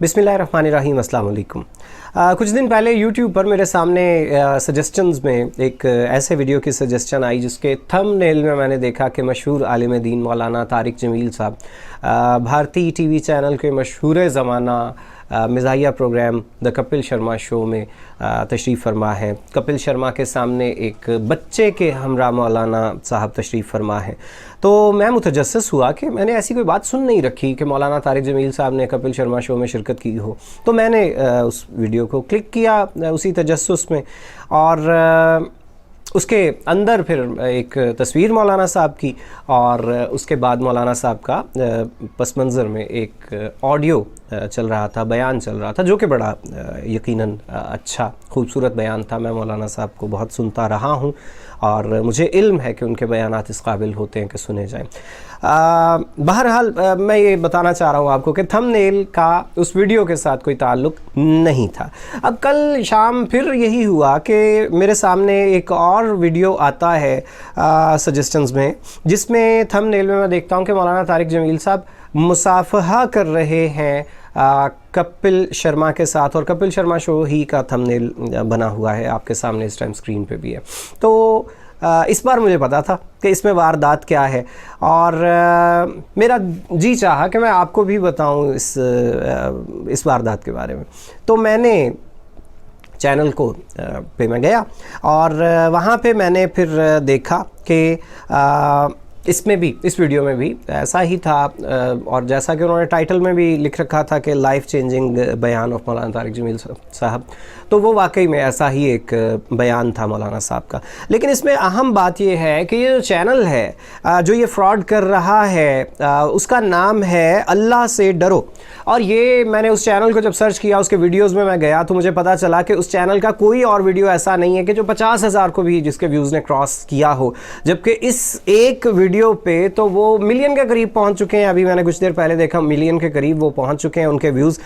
बिस्मिल्लाहिर्रहमानिर्रहीम, अस्सलाम वालेकुम। कुछ दिन पहले YouTube पर मेरे सामने सजेशंस में एक ऐसे वीडियो की सजेशन आई जिसके थंबनेल में मैंने देखा कि मशहूर आलिम दीन मौलाना तारिक जमील साहब भारतीय टीवी चैनल के मशहूर ज़माना मिज़ाहिया programme the Kapil Sharma show में तशरीफ़ फरमा है। कपिल शर्मा के सामने एक बच्चे के हमरा मौलाना साहब तशरीफ़ फरमा है। तो मैं मुतजस्सिस हुआ कि मैंने ऐसी कोई बात सुन नहीं रखी कि मौलाना तारिक जमील साहब ने कपिल शर्मा शो में शिरकत की हो। तो मैंने उस वीडियो को क्लिक किया उसी तजस्सुस में, और उसके अंदर फिर एक तस्वीर मौलाना साहब की, और उसके बाद मौलाना साहब का पस मंज़र में एक ऑडियो चल रहा था, बयान चल रहा था, जो कि बड़ा यकीनन अच्छा खूबसूरत बयान था। मैं मौलाना साहब को बहुत सुनता रहा हूँ और मुझे इल्म है कि उनके बयानात इस काबिल होते हैं कि सुने जाएं। बहरहाल मैं ये बताना चाह रहा हूँ आपको कि थंबनेल का उस वीडियो के साथ कोई ताल्लुक़ नहीं था। अब कल शाम फिर यही हुआ कि मेरे सामने एक और वीडियो आता है सजेशंस में, जिसमें थंबनेल में मैं देखता हूँ कि मौलाना तारिक जमील साहब मुसाफहा कर रहे हैं कपिल शर्मा के साथ, और कपिल शर्मा शो ही का थंबनेल बना हुआ है आपके सामने इस टाइम स्क्रीन पे भी है। तो इस बार मुझे पता था कि इसमें वारदात क्या है, और मेरा जी चाहा कि मैं आपको भी बताऊं इस वारदात के बारे में। तो मैंने चैनल को पे मैं गया और वहाँ पे मैंने फिर देखा कि इसमें भी, इस वीडियो में भी ऐसा ही था, और जैसा कि उन्होंने टाइटल में भी लिख रखा था कि लाइफ चेंजिंग बयान ऑफ मौलाना तारिक जमील साहब, तो वो वाकई में ऐसा ही एक बयान था मौलाना साहब का। लेकिन इसमें अहम बात ये है कि ये जो चैनल है जो ये फ्रॉड कर रहा है, उसका नाम है अल्लाह से डरो। और ये मैंने उस चैनल को जब सर्च किया, उसके वीडियोस में मैं गया, तो मुझे पता चला कि उस चैनल का कोई और वीडियो ऐसा नहीं है कि जो 50,000 को भी जिसके व्यूज़ ने क्रॉस किया हो, जबकि इस एक वीडियो पे तो वो मिलियन के करीब पहुंच चुके हैं। अभी मैंने कुछ देर पहले देखा, मिलियन के करीब वो पहुंच चुके हैं उनके व्यूज़।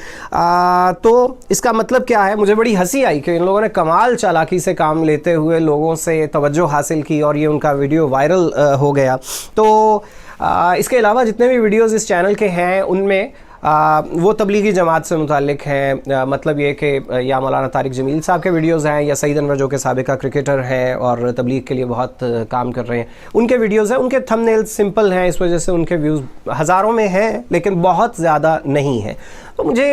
तो इसका मतलब क्या है? मुझे बड़ी हंसी आई कि इन लोगों ने कमाल चालाकी से काम लेते हुए लोगों से तवज्जो हासिल की और ये उनका वीडियो वायरल हो गया। तो इसके अलावा जितने भी वीडियोज़ इस चैनल के हैं उनमें वो तबलीगी जमात से मुतालिक हैं। मतलब ये कि या मौलाना तारिक जमील साहब के वीडियोज़ हैं, या सईद अनवर जो कि साबिका क्रिकेटर हैं और तबलीग के लिए बहुत काम कर रहे हैं, उनके वीडियोज़ हैं। उनके थंबनेल सिंपल हैं, इस वजह से उनके व्यूज़ हज़ारों में हैं, लेकिन बहुत ज़्यादा नहीं है। तो मुझे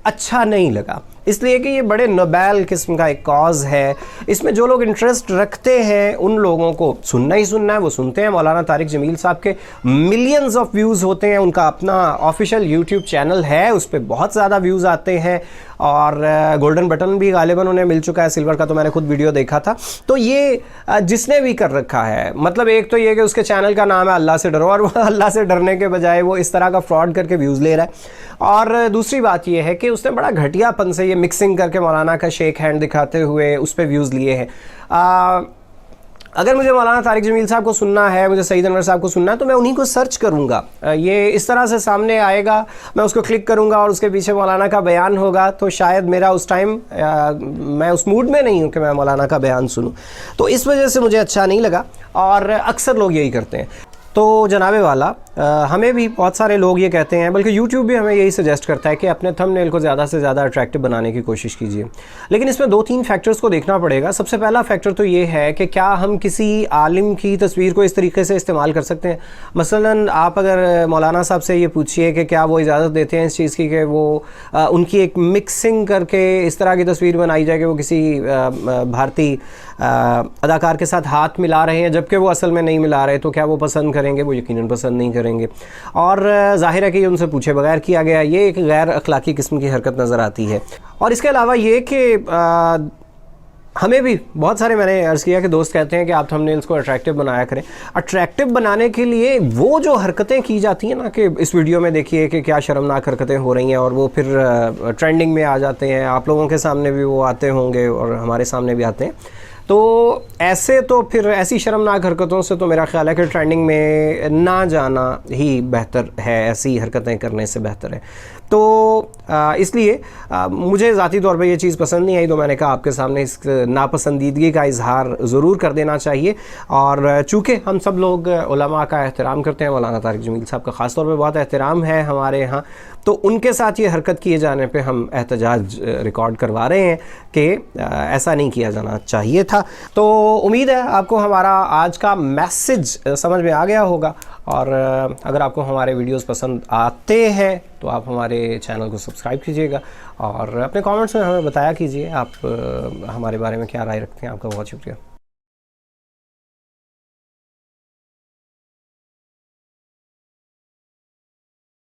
अच्छा नहीं लगा, इसलिए कि ये बड़े नोबेल किस्म का एक कॉज़ है। इसमें जो लोग इंटरेस्ट रखते हैं उन लोगों को सुनना ही सुनना है, वो सुनते हैं। मौलाना तारिक जमील साहब के मिलियंस ऑफ व्यूज़ होते हैं, उनका अपना ऑफिशियल यूट्यूब चैनल है, उस पर बहुत ज़्यादा व्यूज़ आते हैं, और गोल्डन बटन भी गालिबन उन्हें मिल चुका है, सिल्वर का तो मैंने खुद वीडियो देखा था। तो ये जिसने भी कर रखा है, मतलब एक तो ये कि उसके चैनल का नाम है अल्लाह से डरो, और वह अल्लाह से डरने के बजाय वो इस तरह का फ्रॉड करके व्यूज़ ले रहा है। और दूसरी बात ये है कि उसने बड़ा घटियापन से ये मिक्सिंग करके मौलाना का शेक हैंड दिखाते हुए उस पर व्यूज़ लिए हैं। अगर मुझे मौलाना तारिक जमील साहब को सुनना है, मुझे सईद अनवर साहब को सुनना है, तो मैं उन्हीं को सर्च करूँगा। ये इस तरह से सामने आएगा, मैं उसको क्लिक करूँगा और उसके पीछे मौलाना का बयान होगा, तो शायद मेरा उस टाइम मैं उस मूड में नहीं हूँ कि मैं मौलाना का बयान सुनूँ। तो इस वजह से मुझे अच्छा नहीं लगा, और अक्सर लोग यही करते हैं। तो जनाबे वाला, हमें भी बहुत सारे लोग ये कहते हैं, बल्कि YouTube भी हमें यही सजेस्ट करता है कि अपने थंबनेल को ज़्यादा से ज़्यादा अट्रैक्टिव बनाने की कोशिश कीजिए। लेकिन इसमें 2-3 फैक्टर्स को देखना पड़ेगा। सबसे पहला फैक्टर तो ये है कि क्या हम किसी आलिम की तस्वीर को इस तरीके से इस्तेमाल कर सकते हैं। मसलन आप अगर मौलाना साहब से ये पूछिए कि क्या वो इजाज़त देते हैं इस चीज़ की कि वो उनकी एक मिक्सिंग करके इस तरह की तस्वीर बनाई जाए कि वो किसी भारतीय अदाकार के साथ हाथ मिला रहे हैं, जबकि वो असल में नहीं मिला रहे, तो क्या वो पसंद करेंगे? वो यकीनन पसंद नहीं करेंगे। और जाहिर है कि उनसे पूछे बगैर किया गया, ये एक गैर अखलाकी किस्म की हरकत नज़र आती है। और इसके अलावा ये कि हमें भी बहुत सारे, मैंने अर्ज़ किया कि दोस्त कहते हैं कि आप थंबनेल्स को अट्रैक्टिव बनाया करें। अट्रैक्टिव बनाने के लिए वो जो हरकतें की जाती हैं ना, कि इस वीडियो में देखिए कि क्या शर्मनाक हरकतें हो रही हैं, और वो फिर ट्रेंडिंग में आ जाते हैं, आप लोगों के सामने भी वो आते होंगे और हमारे सामने भी आते हैं। तो ऐसे तो फिर ऐसी शर्मनाक हरकतों से तो मेरा ख्याल है कि ट्रेंडिंग में ना जाना ही बेहतर है, ऐसी हरकतें करने से बेहतर है। तो इसलिए मुझे ज़ाती तौर पे ये चीज़ पसंद नहीं आई, तो मैंने कहा आपके सामने इस नापसंदीदगी का इजहार ज़रूर कर देना चाहिए। और चूँकि हम सब लोग उलमा का एहतराम करते हैं, मौलाना तारिक जमील साहब का ख़ास तौर पे बहुत एहतराम है हमारे यहाँ, तो उनके साथ ये हरकत किए जाने पे हम एहतजाज रिकॉर्ड करवा रहे हैं कि ऐसा नहीं किया जाना चाहिए था। तो उम्मीद है आपको हमारा आज का मैसेज समझ में आ गया होगा, और अगर आपको हमारे वीडियोस पसंद आते हैं तो आप हमारे चैनल को सब्सक्राइब कीजिएगा और अपने कमेंट्स में हमें बताया कीजिए आप हमारे बारे में क्या राय रखते हैं। आपका बहुत शुक्रिया।